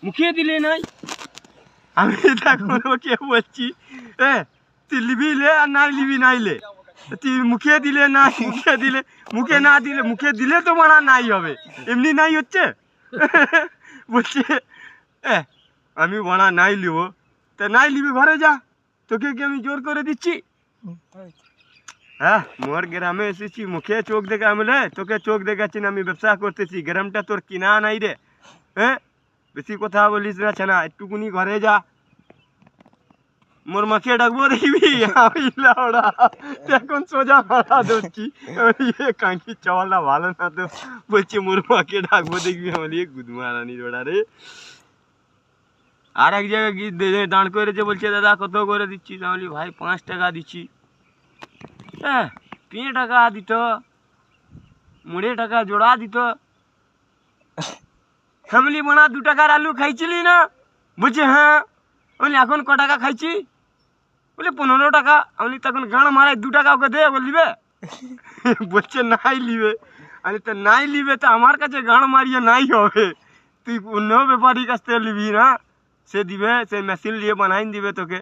মুখে দিলে নাই। আমি তখন ওকে বলছি তুই লিবি লে আর নাই লিবি নাইলে, তুই মুখে দিলে নাই, মুখে দিলে, মুখে না দিলে, মুখে দিলে তো মারা নাই হবে, এমনি নাই হচ্ছে। বলছে আমি বানা নাই লিব, তা নাই লিবি ঘরে যা, তোকে কি আমি জোর করে দিচ্ছি? হ্যাঁ, মোর গ্রামে এসেছি, মুখে চোখ দেখা বলে তোকে চোখ দেখাচ্ছি না, আমি ব্যবসা করতেছি, গ্রামটা তোর কিনা নাই রে। হ্যাঁ, বেশি কথা বলিস না ছানা, একটুকুনি ঘরে যা। মোর মাকে ডাকবো দেখবি, আমি লাউড়া এখন সোজা মারা ধরছি, কাঁকি চাওয়ালা ভালো না তো, বলছে মোর মাকে ডাকবো দেখবি, আমার গুদমারানি ওটা রে। আর এক জায়গায় গিয়ে দাঁড় করেছে, বলছে দাদা কত করে দিচ্ছি? তাহলে ভাই 5 টাকা দিচ্ছি। হ্যাঁ, 3 টাকা দিত, 3 টাকা জোড়া দিত। ফ্যামিলি বানা 2 টাকার আলু খাইছিলি না? বলছে হ্যাঁ। বলি এখন ক টাকা খাইছি? বলে 15 টাকা। আমি তখন গান মারাই 2 টাকা ওকে দে, বললিবে? বলছে নাই লিবে। আমি তো নাই লিবে, তো আমার কাছে গান মারিয়ে নাই হবে, তুই অন্য ব্যাপারীর কাছ থেকে লিবি না, সে দিবে, সে মেশিন দিয়ে বানাই দিবে তোকে।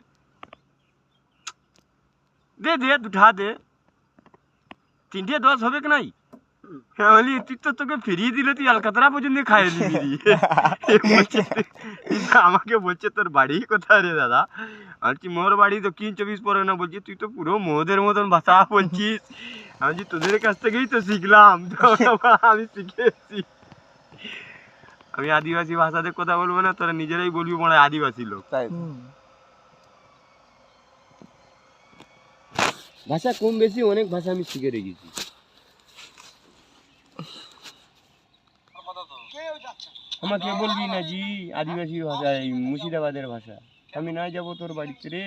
দে দে, দুঠা দে, 3টে 10 হবে কি নাই? হ্যাঁ, বলি তুই তো, তোকে ফিরিয়ে দিলে তুই আলকাতরা পর্যন্ত খাইয়ে দিবি। আমাকে বলছে তোর বাড়ি কোথায় রে দাদা? বলছি মোর বাড়ি দক্ষিণ 24 পরগনা। বলছি তুই তো পুরো মদের মতন ভাষা বলছিস। আমি তোদের কাছ থেকেই তো শিখলাম, আমি শিখেছি। আমি আদিবাসী ভাষাতে কথা বলবো না, তোরা নিজেরাই বলবি মনে হয় আদিবাসী লোক। ভাষা কম বেশি অনেক ভাষা আমি শিখে রেখেছি। আমাকে বলবি না জি আদিবাসী ভাষা, এই মুর্শিদাবাদের ভাষা। আমি না যাবো তোর বাড়িতে রে।